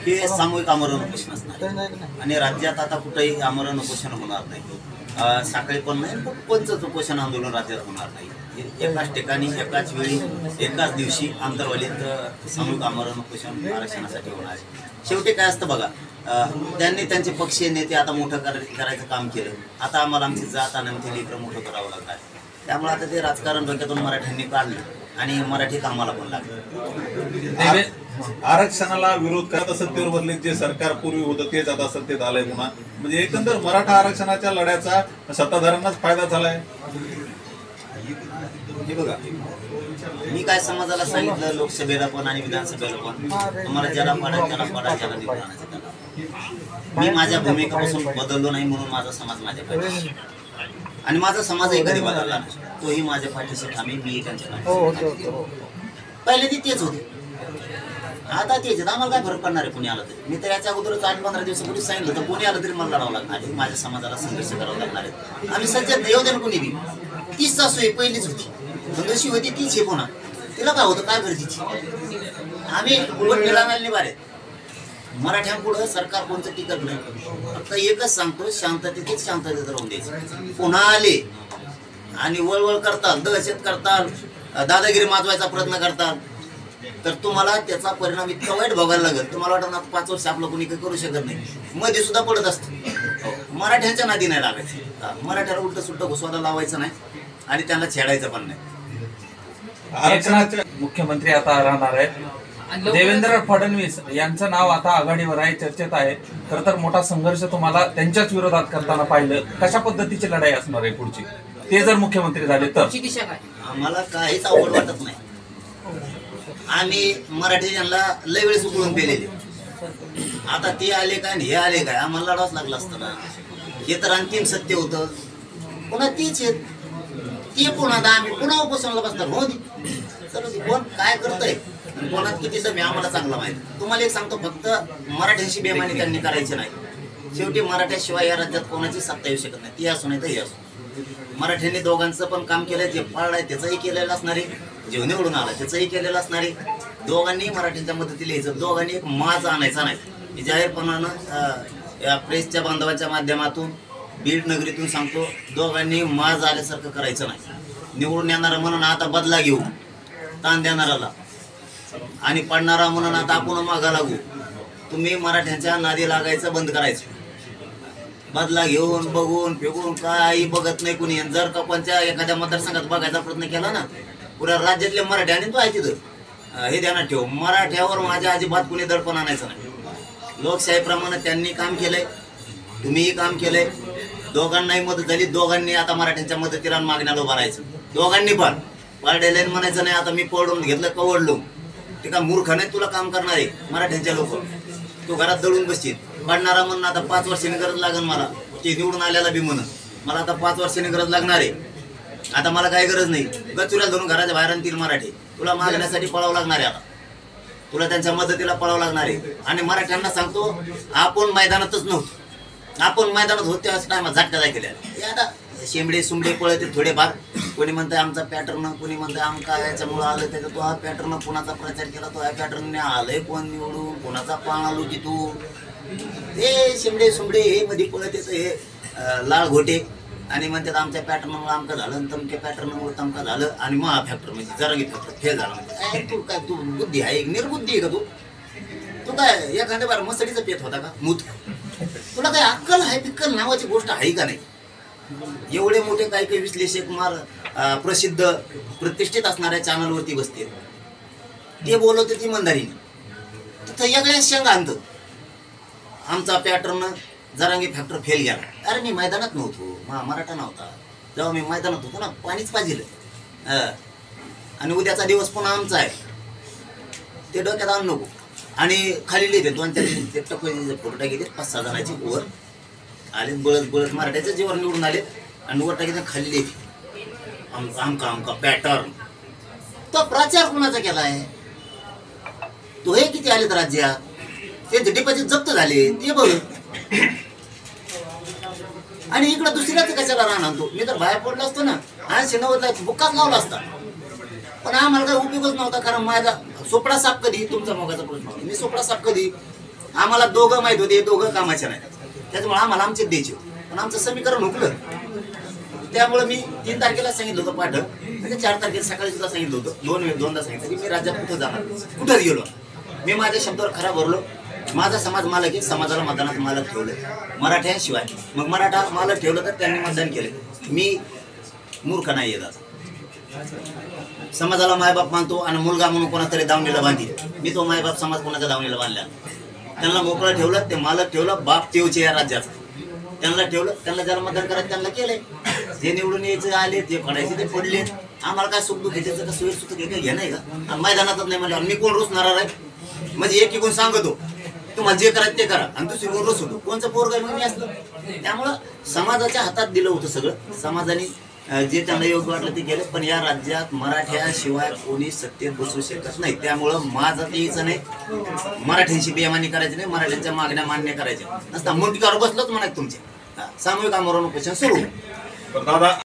हे सामूहिक आमरण उपोषण असणार आणि राज्यात आता कुठेही आमरण उपोषण होणार नाही, साखळी पण नाही, कोणतंच उपोषण आंदोलन राज्यात होणार नाही. एकाच ठिकाणी एकाच वेळी एकाच दिवशी आंतरवालीत सामूहिक आमरण उपोषण आरक्षणासाठी होणार आहे. शेवटी काय असतं बघा, त्यांनी त्यांचे पक्षीय नेते आता मोठं करायचं काम केलं. आता आम्हाला आमची जात आणि आमचे लेकरं मोठं करावं लागणार. त्यामुळे आता ते राजकारण डोक्यातून मराठ्यांनी काढलं आणि मराठी कामाला पण लागलं. आरक्षणाला विरोध करत सत्तेवर बदले जे सरकार पूर्वी होतं तेच आता सत्तेत आलंय पुन्हा. म्हणजे एकंदर मराठा आरक्षणाच्या लढ्याचा सत्ताधाऱ्यांनाच फायदा झालाय. हे बघा, मी काय समाजाला सांगितलं, लोकसभेला पण आणि विधानसभेला पण, तुम्हाला ज्याला पडा त्याला पडा, ज्याला निवडून आणायचं त्याला. मी माझ्या भूमिकेपासून बदललो नाही म्हणून माझा समाज माझ्या पाठीशी आणि माझा समाजही कधी बदलला नाही. तोही माझ्या पाठीशी ठामी, मी त्यांच्या पाठीशी. पहिले ती तेच होते, आता तेच. आम्हाला काय फरक पडणार आहे कोणी आलं तरी. मी तर याच्या अगोदरच 8-15 दिवसापूर्वी सांगितलं तर कोणी आलं तरी मला लढावं लागणार आहे, माझ्या समाजाला संघर्ष करावा लागणार आहे. आम्ही सज्जत नाही होते ना कोणी बी. तीच सासू आहे, पहिलीच होती, जशी होती तीच आहे. पुन्हा तिला काय होतं, काय गरजेची. आम्ही उलट निलावायला बारे मराठ्यांपुढं सरकार कोणतं टिकत नाही. फक्त एकच सांगतो, शांततेतच शांततेत राहून द्यायचं. पुन्हा आले आणि वळवळ करतात, दहशत करतात, दादागिरी माजवायचा प्रयत्न करतात, तर तुम्हाला त्याचा परिणाम इतका वाईट भोगायला लागेल. तुम्हाला वाटतं 5 वर्ष आपलं कोणी काही करू शकत नाही. मध्ये सुद्धा पडत असतं. मराठ्यांच्या नादी नाही लागायचं. मराठ्याला उलट सुलट घुसवायला लावायचं नाही आणि त्यांना छेडायचं पण नाही. आरक्षणाचे मुख्यमंत्री आता राहणार आहेत. देवेंद्र फडणवीस यांचं नाव आता आघाडीवर आहे, चर्चेत आहे. खरं तर मोठा संघर्ष तुम्हाला त्यांच्याच विरोधात करताना पाहिलं. कशा पद्धतीची लढाई असणार आहे पुढची, ते जर मुख्यमंत्री झाले तर? आम्हाला काहीच आवड वाटत नाही. आम्ही मराठी यांना लय वेळेस उकळून पेलेले. आता ते आले काय हे आले काय, आम्हाला लढावंच लागलं असतं ना. हे तर अंतिम सत्य होतं. पुन्हा तीच आहेत ते, पुन्हा आम्ही पुन्हा उपोषणाला बसणार. हो दे, चलो कोण काय करतंय, कोणात किती दम आहे आम्हाला चांगलं माहिती. तुम्हाला एक सांगतो, फक्त मराठ्यांशी बेमानी त्यांनी करायची नाही. शेवटी मराठ्याशिवाय या राज्यात कोणाची सत्ता येऊ शकत नाही, ती असू नाही तर हे असो. मराठ्यांनी दोघांचं पण काम केलंय, जे पाळलंय त्याचंही केलेलं असणार आहे, जे निवडून आला त्याचंही केलेलं असणार आहे. दोघांनी मराठ्यांच्या मदतीला यायचं, दोघांनी एक माज आणायचा नाही. जाहीरपणानं या प्रेसच्या बांधवाच्या माध्यमातून बीड नगरीतून सांगतो, दोघांनी माज आल्यासारखं करायचं नाही. निवडून येणारा म्हणून आता बदला घेऊ ताण देणाराला, आणि पडणारा म्हणून आता आपण मागा लागू. तुम्ही मराठ्यांच्या नादी लागायचं बंद करायचं. बदला घेऊन बघून फेकून काही बघत नाही कुणी. जर का कोणत्या एखाद्या मतदारसंघात बघायचा प्रयत्न केला ना, पुऱ्या राज्यातले मराठी आणि तो आहे तिथं, हे ध्यानात ठेव, मराठ्यावर माझ्या अजिबात कुणी दडपण आणायचं नाही. लोकशाहीप्रमाणे त्यांनी काम केलंय, तुम्हीही काम केलंय. दोघांनाही मदत झाली. दोघांनी आता मराठ्यांच्या मदतीला मागण्याला उभं राहायचं. दोघांनी पण पारडेला म्हणायचं नाही आता मी पडून घेतलं कवडलो. ते का मूर्ख नाही, तुला काम करणार आहे मराठ्यांच्या लोक. तू घरात दळून बसशील. पडणारा म्हणून आता 5 वर्षांनी गरज लागेल मला, ते निवडून आल्याला बी म्हणून मला आता 5 वर्षांनी गरज लागणार आहे. आता मला काही गरज नाही. गचुऱ्या धरून घराच्या बाहेर आणतील मराठी. तुला मागण्यासाठी पळावं लागणार आहे. आता तुला त्यांच्या मदतीला पळावं लागणार आहे. आणि मराठ्यांना सांगतो, आपण मैदानातच नव्हतो, आपण मैदानात होते असं टायमात झटका जाय केल्या. हे आता शेंबडे सुंबडे पळते थोडेफार. कोणी म्हणतंय आमचा पॅटर्न, कोणी म्हणतंय आमका याच्यामुळं आलं त्याचा तो हा पॅटर्न कुणाचा प्रचार केला, तो ह्या पॅटर्नने आलंय कोण निवडून, कोणाचा पाण आलो की तू. हे शेंबडे सुंबडे हे मध्ये पळत येतं, हे लाल घोटे, आणि म्हणतात आमच्या पॅटर्नमुळे आमका झालं, तमक्या पॅटर्नमुळे तमका झालं, आणि मग फॅक्टर म्हणजे जरांगी फॅक्टर फेल झाला. म्हणजे तू काय, तू बुद्धी आहे, निर्बुद्धी आहे का तू? तू काय एखाद्या बार मसडीचा पेत होता का मूत? तुला काय अक्कल आहे, पिक्कल नावाची गोष्ट आहे का नाही? एवढे मोठे काही काही विश्लेषक प्रसिद्ध प्रतिष्ठित असणाऱ्या चॅनलवरती बसते, ते बोलवते ती मंदारीने, तिथं वेगळ्या शेंगा आणतं. आमचा पॅटर्न जरांगी फॅक्टर फेल गेला. अरे मी मैदानात नव्हतो, मराठा नव्हता. जेव्हा मी मैदानात होतो ना, पाणीच पाहिजे. आणि उद्याचा दिवस पुन्हा आमचा आहे, ते डोक्यात आणू नको. आणि खाली लिहिते 2-4 टक्के फोटो टाकीते, 5-6 जणांची वर आले, बळत बळत मराठ्याच्या जीवर निवडून आले, आणि वर टाकीते खाली लिहिते आमका आमका पॅटर्न. तो प्रचार कोणाचा केला आहे? तो हे किती आलेत राज्यात, ते डिपॉझिट जप्त झाले ते बघ. आणि इकडं दुसऱ्याच कशाला राहणार तो? मी तर बाहेर पडलो असतो ना, 80-90ला बुक्काच लावला असता, पण आम्हाला काही उपयोगच नव्हता. कारण माझा सोपडा साप कधी, तुमचा मोगाचा प्रश्न होता, मी सोपडा साप कधी आम्हाला दोघं माहित होते, दोघं कामाचे नाही, त्याच्यामुळे आम्हाला आमचे द्यायचे, पण आमचं समीकरण हुकलं. त्यामुळे मी 3 तारखेला सांगितलं होतं पाठ, म्हणजे 4 तारखेला सकाळी सुद्धा सांगितलं होतं, दोनदा सांगितलं की मी राज्यात कुठं जाणार, कुठंच गेलो. मी माझ्या शब्दावर खरा भरलो. माझा समाज मालक आहे, समाजाला मतदानात मालक ठेवलं मराठ्यांशिवाय. मग मराठा मालक ठेवलं तर त्यांनी मतदान केलं. मी मूर्ख नाही येत आता. समाजाला मायबाप मानतो आणि मुलगा म्हणून कोणातरी दावणीला बांधली. मी तो मायबाप समाज कोणाच्या दावणीला बांधला. त्यांना मोकळं ठेवलं, ते मालक ठेवलं, बाप तेवचे या राज्याचा. त्यांना ठेवलं, त्यांना ज्याला मतदान करायचं त्यांना केलंय. जे निवडून यायचं आले, ते पडायचे ते पडले. आम्हाला काय सुख दुःख त्याचं का सोयी सुख काही घे नाही का? आणि मैदानातच नाही म्हणल्यावर मी कोण रुसणार आहे? म्हणजे एक कोण सांगतो तुम्हाला जे करायचं ते करा आणि दुसरी कोण रुसतो. कोणचं पोरग आहे मग मी असलं. त्यामुळं समाजाच्या हातात दिलं होतं सगळं. समाजाने जे त्यांना योग्य वाटलं ते केलं. पण या राज्यात मराठ्याशिवाय कोणी सत्तेत बसू शकत नाही. त्यामुळं माझं यायचं नाही, मराठ्यांशी बेमानी करायची नाही, मराठ्यांच्या मागण्या मान्य करायच्या नसता. मुंडकावर बसलोच म्हणा तुमच्या सामूहिक आमरण उपोषण सुरू. दादा